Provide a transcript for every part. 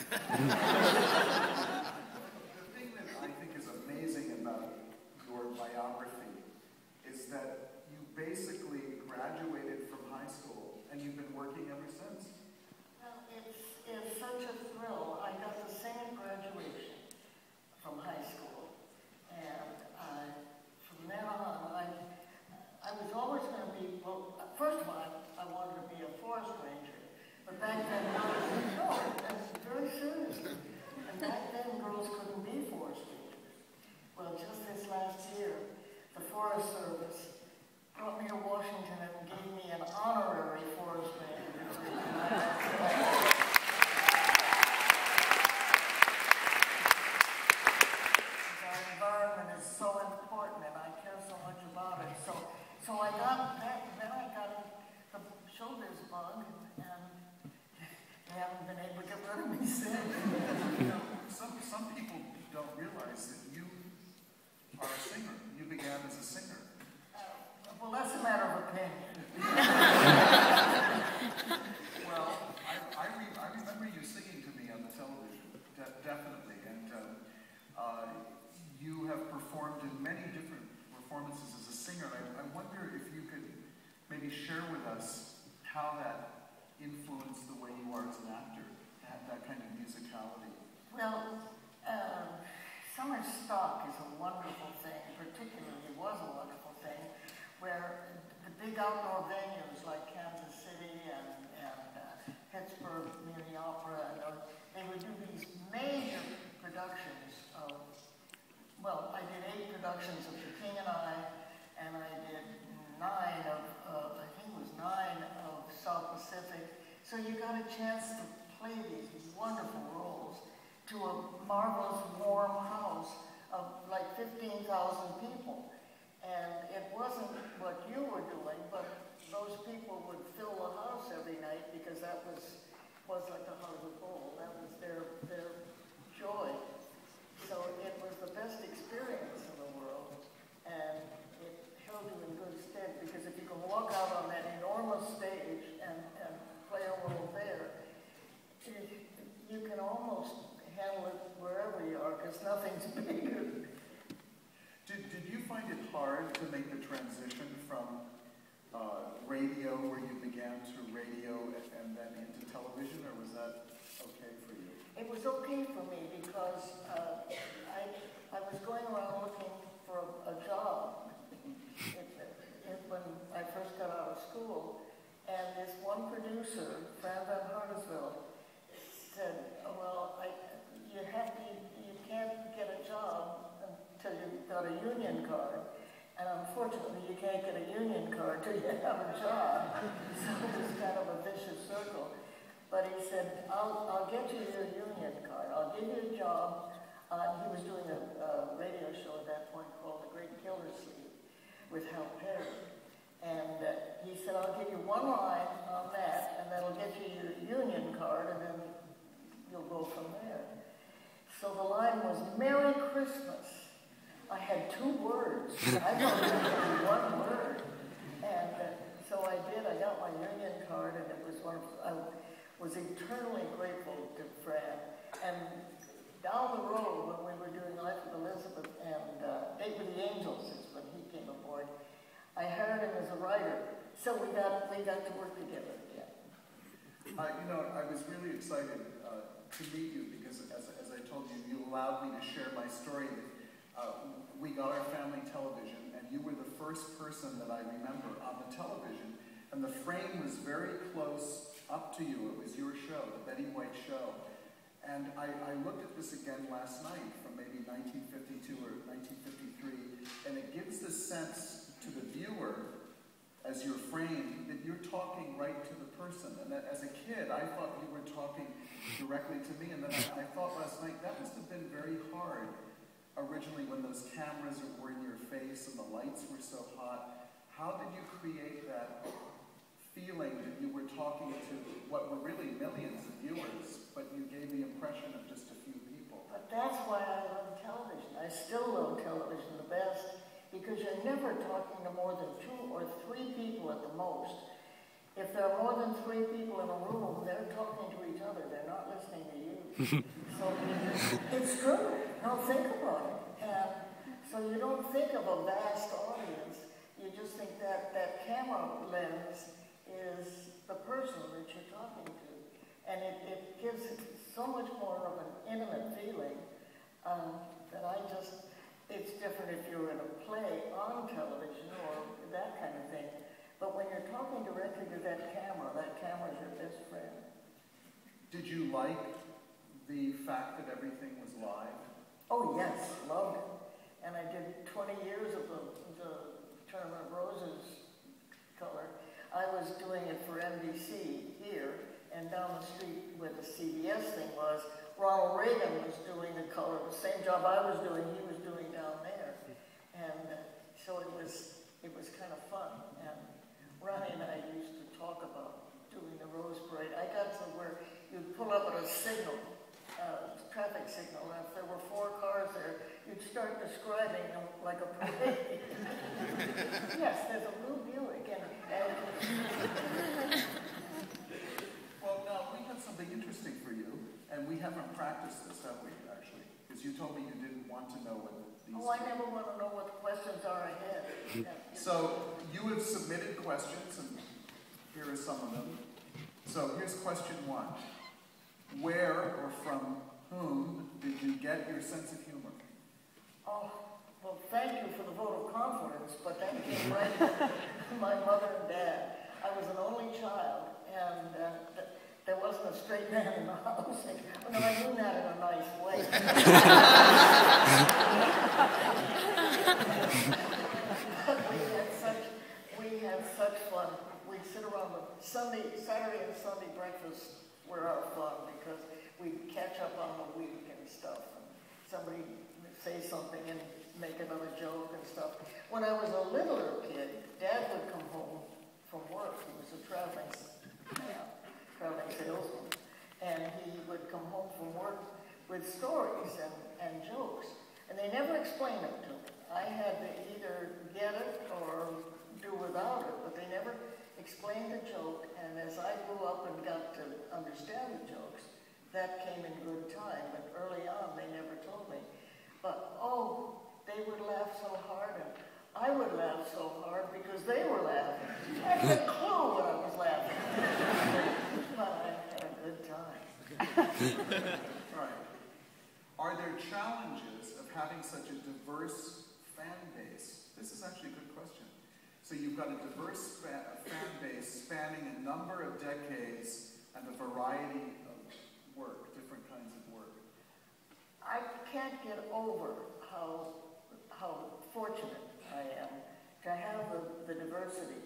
The thing that I think is amazing about your biography is that you basically graduated from high school and you've been working ever since. Well, it's such a thrill. I got the same graduation from high school, and from then on, I was always going to be, well, first of all, I wanted to be a forest ranger, but back then, no, that's very serious. And back then, girls couldn't be forest rangers. Well, just this last year, the Forest Service brought me to Washington and gave me an honorary forest ranger degree. Our environment is so important, and I care so much about it. So I got that, then I got the showbiz bug, and they haven't been able to get rid of me since. You know, some people don't realize that you are a singer. You began as a singer. Well, that's a matter of opinion. Well, I remember you singing to me on the television, definitely, and you have performed in many different performances as a singer. I wonder if you could maybe share with us how that influenced the way you are as an actor, that kind of musicality. Well, summer stock is a wonderful thing, particularly was a wonderful thing, where the big outdoor venues like Kansas City and Pittsburgh Muni Opera, they would do these major productions of, well, I did 8 productions of The King and I did 9 of, I think it was 9 of South Pacific. So you got a chance to play these wonderful roles to a marvelous, warm house of like 15,000 people. And it wasn't what you were doing, but those people would fill the house every night because that was like the Hollywood Bowl. That was their joy. So it was the best experience in the world, and it held you in good stead because if you can walk out on that enormous stage and play a role there, you can almost handle it wherever you are because nothing's bigger. Did you find it hard to make the transition from radio, where you began, to radio and then into television, or was that okay for you? It was okay for me because I was going around looking for a job when I first got out of school, and this one producer, Fran Van Hartesville, said, well, you can't get a job until you've got a union card. And unfortunately, you can't get a union card till you have a job. So it was kind of a vicious circle. But he said, I'll get you your union card. I'll give you a job. He was doing a radio show at that point called The Great Gildersleeve with Hal Perry. And he said, I'll give you one line on that, and that'll get you your union card, and then you'll go from there. So the line was, Merry Christmas. I had 2 words. I thought it was 1 word. And so I did. I got my union card, and it was wonderful. I was eternally grateful to Fran. And down the road, when we were doing Life of Elizabeth and Date with the Angels, is when he came aboard, I hired him as a writer. So we got to work together again. You know, I was really excited to meet you because, as I told you, you allowed me to share my story. We got our family television, and you were the first person that I remember on the television, and the frame was very close up to you. It was your show, the Betty White show. And I looked at this again last night from maybe 1952 or 1953, and it gives the sense to the viewer, as you're framed, that you're talking right to the person. And that, as a kid, I thought you were talking directly to me, and then I thought last night, that must have been very hard originally when those cameras were in your face and the lights were so hot. How did you create that feeling that you were talking to what were really millions of viewers, but you gave the impression of just a few people? But that's why I love television. I still love television the best, because you're never talking to more than 2 or 3 people at the most. If there are more than 3 people in a room, they're talking to each other. They're not listening to you. So it's true. No, think about it. And so you don't think of a vast audience. You just think that that camera lens is the person that you're talking to. And it gives it so much more of an intimate feeling that it's different if you're in a play on television or that kind of thing. But when you're talking directly to that camera's your best friend. Did you like the fact that everything was live? Oh yes, loved it. And I did 20 years of the Tournament of Roses color. I was doing it for NBC here, and down the street where the CBS thing was, Ronald Reagan was doing the color, the same job I was doing, he was doing down there. And so it was kind of fun. And Ronnie and I used to talk about doing the Rose Parade. I got to where you'd pull up at a signal, traffic signal, and if there were 4 cars there, you'd start describing them like a parade. Yes, there's a blue Buick. Well, now, we have something interesting for you, and we haven't practiced this, have we, actually? Because you told me you didn't want to know what these I never want to know what the questions are ahead. So, you have submitted questions, and here are some of them. So, here's question 1. Where or from whom did you get your sense of humor? Oh, well, thank you for the vote of confidence, but that came right from my mother and dad. I was an only child, and there wasn't a straight man in the house. No, I mean that in a nice way. we had such fun. We'd sit around the Saturday and Sunday breakfast were our fun because we'd catch up on the week and stuff. And somebody would say something and make another joke and stuff. When I was a littler kid, Dad would come home from work. He was a traveling salesman. And he would come home from work with stories and jokes. And they never explained them to me. I had to either get it or do without it, but they never explained the joke. And as I grew up and got to understand the jokes, that came in good time. But early on, they never told me. But, they would laugh so hard, and I would laugh so hard because they were laughing. I had no clue when I was laughing. But I had a good time. Right. Are there challenges of having such a diverse fan base? This is actually a good question. So you've got a diverse fan base spanning a number of decades and a variety of work, different kinds of work. I can't get over how fortunate I am to have the diversity.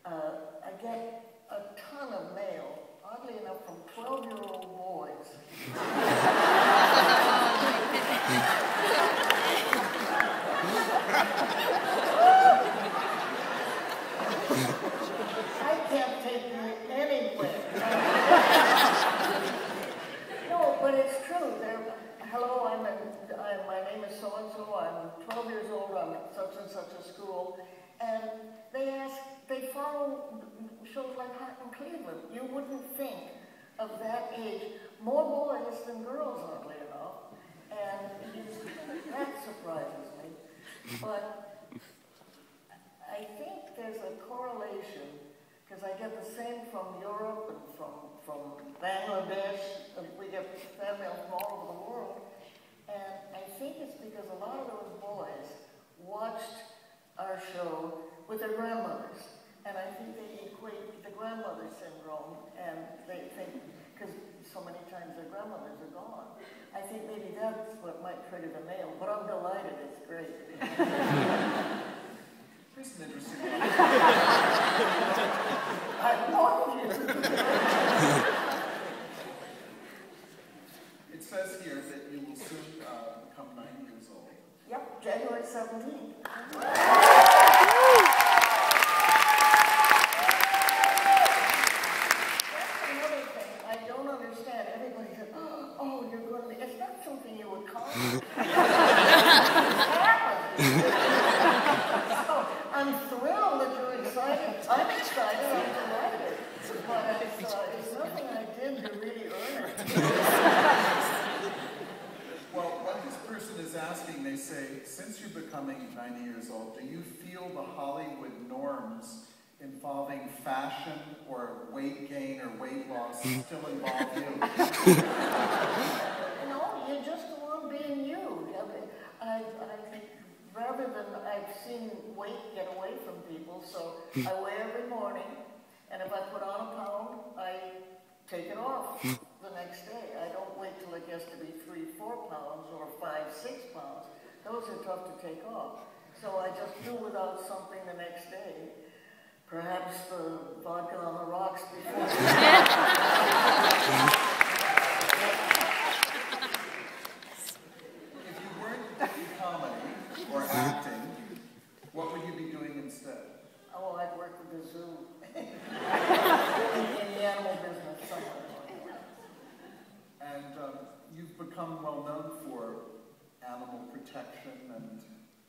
I get a ton of mail, oddly enough, from 12-year-old boys. I can't take you anywhere. No, but it's true. Hello, my name is so-and-so, I'm 12 years old, I'm at such and such a school, and they follow shows like Heart in Cleveland. You wouldn't think of that age, more boys than girls, oddly enough, and that surprises me. But I think there's a correlation, because I get the same from Europe and from Bangladesh, and we get fan mail from all over the world. And I think it's because a lot of those boys watched our show with their grandmothers. And I think they equate the grandmother syndrome, and they think, because so many times their grandmothers are gone. I think maybe that's what might trigger the mail, but I'm delighted, it's great. Here's an interesting one. I love you. It says here that you will soon become 9 years old. Yep, January 17th. That's another thing I don't understand. Everybody says, oh, you're going to be, it's not something you would call it. It happened. So I'm thrilled that you're excited. I'm excited, I'm delighted. But it's nothing I did to really earn it. they say, since you're becoming 90 years old, do you feel the Hollywood norms involving fashion or weight gain or weight loss still involve you? No, you're just the one being you. I think rather than I've seen weight get away from people, so I weigh every morning, and if I put on a pound, I take it off the next day. I don't wait till it gets to be 3-4 pounds or 5-6 pounds. Those are tough to take off. So I just do without something the next day. Perhaps the vodka on the rocks before. If you weren't in comedy or acting, what would you be doing instead? Oh, I'd work with the zoo. in the animal business somewhere. And you've become well known for animal protection and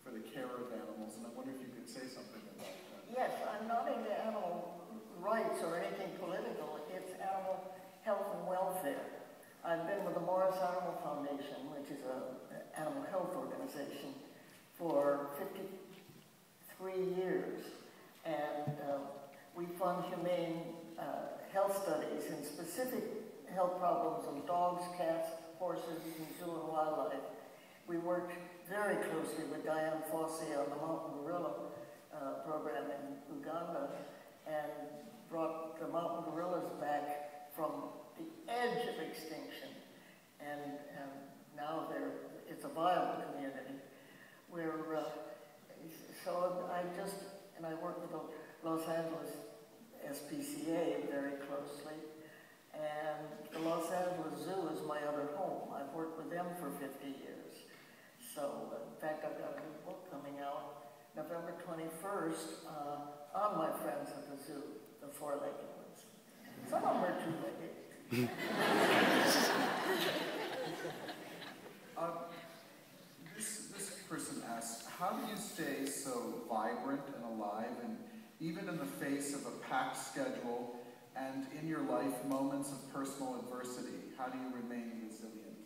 for the care of animals, and I wonder if you could say something about that. Yes, I'm not into animal rights or anything political. It's animal health and welfare. I've been with the Morris Animal Foundation, which is an animal health organization, for 53 years. And we fund humane health studies and specific health problems of dogs, cats, horses, and zoo and wildlife. We worked very closely with Diane Fossey on the mountain gorilla program in Uganda and brought the mountain gorillas back from the edge of extinction. And now it's a viable community. I work with the Los Angeles SPCA very closely. And the Los Angeles Zoo is my other home. I've worked with them for 50 years. So, in fact, I've got a new book coming out November 21st on my friends at the zoo, the four-legged ones. Some of them are two-legged. This person asks, how do you stay so vibrant and alive, and even in the face of a packed schedule and in your life moments of personal adversity, how do you remain resilient?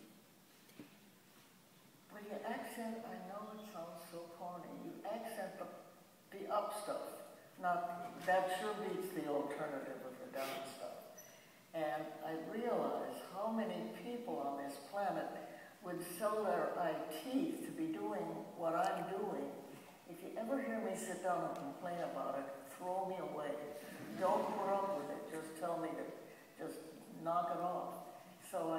Well, you accent, I know it sounds so corny, you accent the up stuff. That sure beats the alternative of the down stuff. And I realize how many people on this planet would sell their eye teeth to be doing what I'm doing. If you ever hear me sit down and complain about it, throw me away. Don't put up with it. Just tell me to just knock it off. So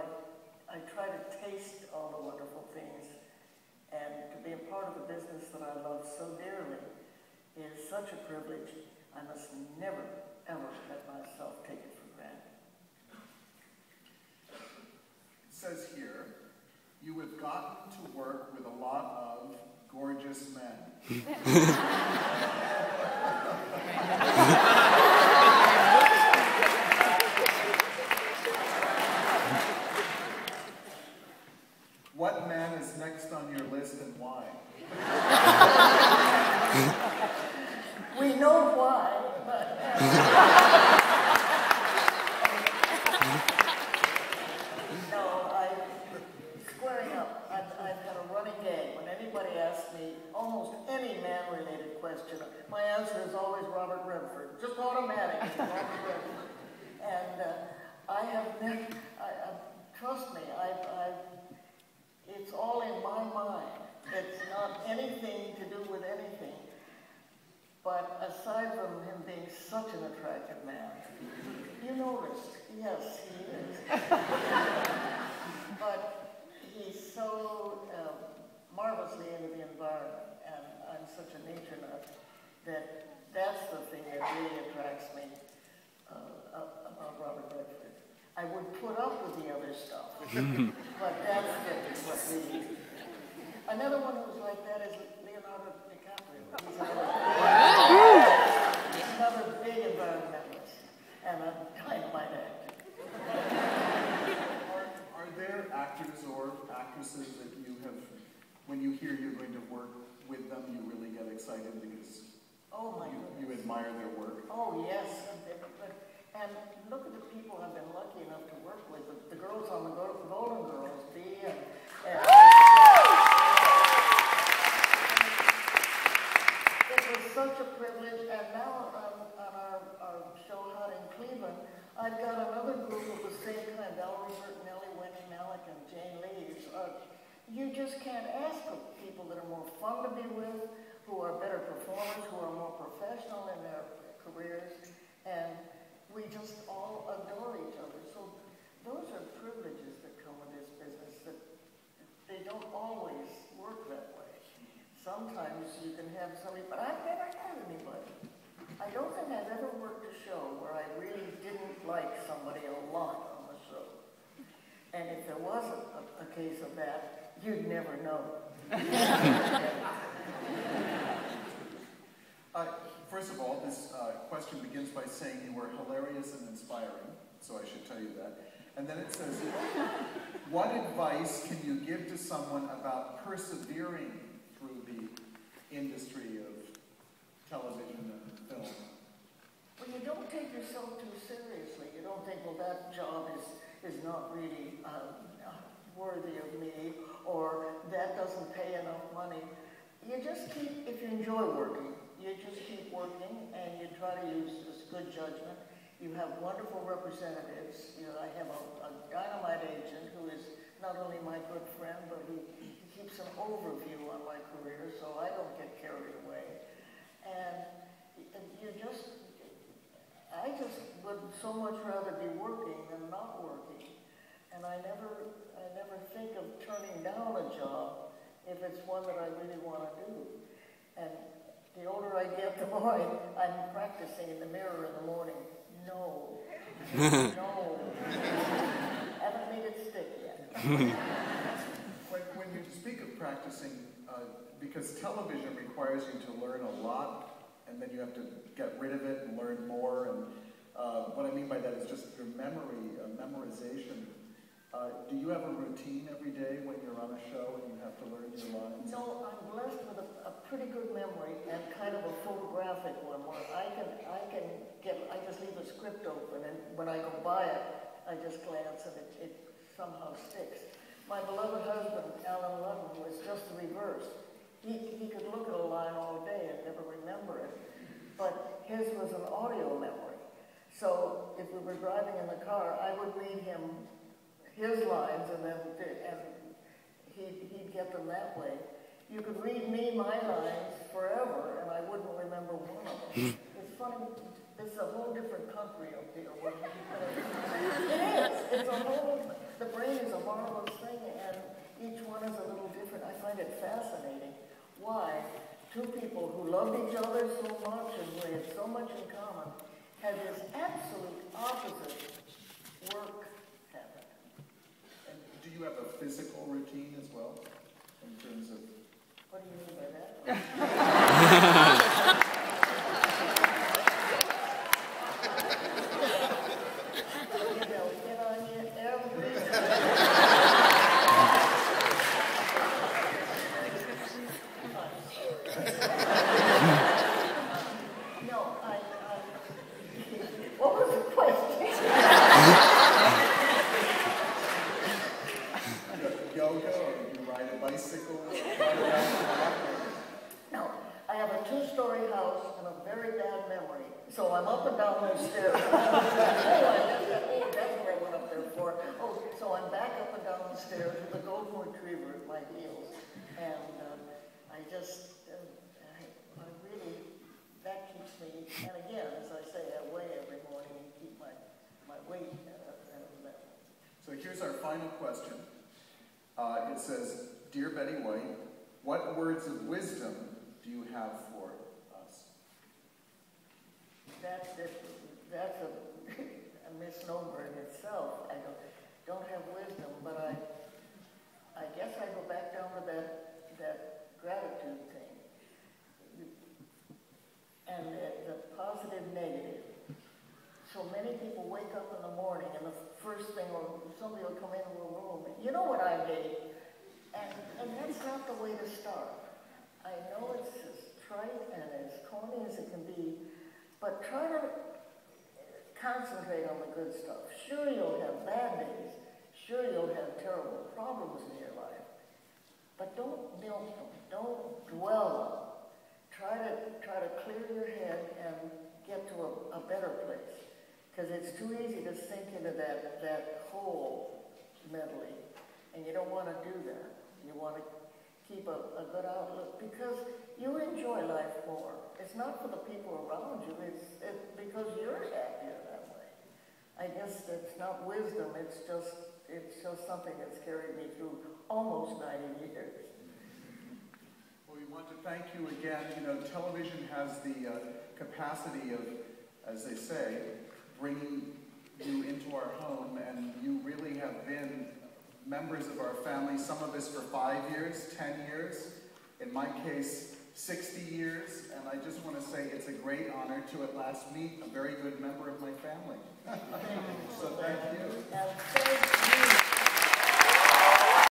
I try to taste all the wonderful things. And to be a part of a business that I love so dearly is such a privilege. I must never, ever let myself take it for granted. It says here, you have gotten to work with a lot of gorgeous men. What man is next on your list and why? We know why, but... Squaring up, I've had a running gag. When anybody asks me almost any man-related question, my answer is always Robert Redford. Just automatic, Robert Redford. And I have never, trust me, it's all in my mind. It's not anything to do with anything. But aside from him being such an attractive man, you noticed, yes, he is. But he's so marvelously into the environment, and I'm such a nature nut, that that's the thing that really attracts me about Robert Redford. I would put up with the other stuff, but that's what really... Another one who's like that is Leonardo DiCaprio. He's another big environmentalist, and a dynamite actor. Are there actors or actresses that you have, when you hear you're going to work with them, you really get excited because you admire their work? Oh, yes. And look at the people I've been lucky enough to work with. The girls on the Golden Girls, Bea and You just can't ask for people that are more fun to be with, who are better performers, who are more professional in their careers, and we just all adore each other. So those are privileges that come with this business, that they don't always work that way. Sometimes you can have somebody, but I've never had anybody. I don't think I've ever worked a show where I really didn't like somebody a lot on the show. And if there was a case of that, you'd never know. First of all, this question begins by saying you were hilarious and inspiring, so I should tell you that. And then it says, what advice can you give to someone about persevering through the industry of television and film? Well, you don't take yourself too seriously. You don't think, well, that job is not really worthy of me, or that doesn't pay enough money. You just keep, if you enjoy working, you just keep working, and you try to use this good judgment. You have wonderful representatives. You know, I have a dynamite agent who is not only my good friend, but he keeps an overview on my career, so I don't get carried away. And I just would so much rather be working than not working. And I never think of turning down a job if it's one that I really want to do. And the older I get, the more I'm practicing in the mirror in the morning. No. No. Haven't made it stick yet. When you speak of practicing, because television requires you to learn a lot, and then you have to get rid of it and learn more, and what I mean by that is just your memory, memorization. Do you have a routine every day when you're on a show and you have to learn your lines? No, I'm blessed with a pretty good memory and kind of a photographic one where I just leave a script open, and when I go by it, I just glance and it somehow sticks. My beloved husband, Alan Ludden, was just the reverse. He could look at a line all day and never remember it, but his was an audio memory. So if we were driving in the car, I would read him his lines, and he'd get them that way. You could read me my lines forever, and I wouldn't remember one of them. It's funny. It's a whole different country up here. It is. It's a whole. The brain is a marvelous thing, and each one is a little different. I find it fascinating. Why two people who loved each other so much and who had so much in common had this absolute opposite work habit. And do you have a physical routine as well, in terms of? What do you mean by that? So I'm up and down those stairs. That's what I went up there for. Oh, so I'm back up and down the stairs with a golden retriever at my heels. And I really, that keeps me, and again, as I say, I weigh every morning and keep my weight at a level. So here's our final question. It says, Dear Betty White, what words of wisdom do you have for us? That's a misnomer in itself. I don't have wisdom, but I guess I go back down to that gratitude thing. And the positive, negative. So many people wake up in the morning and the first thing, or somebody will come into a room, you know what I hate? And that's not the way to start. I know it's as trite and as corny as it can be, but try to concentrate on the good stuff. Sure, you'll have bad days. Sure, you'll have terrible problems in your life. But don't milk them. Don't dwell on them. Try to clear your head and get to a better place. Because it's too easy to sink into that hole mentally. And you don't want to do that. You want to keep a good outlook because you enjoy life more. It's not for the people around you, it's because you're happier that way. I guess it's not wisdom, it's just something that's carried me through almost 90 years. Well, we want to thank you again. You know, television has the capacity of, as they say, bringing you into our home, and you really have been members of our family, some of us for 5 years, 10 years, in my case, 60 years, and I just want to say it's a great honor to at last meet a very good member of my family. So thank you.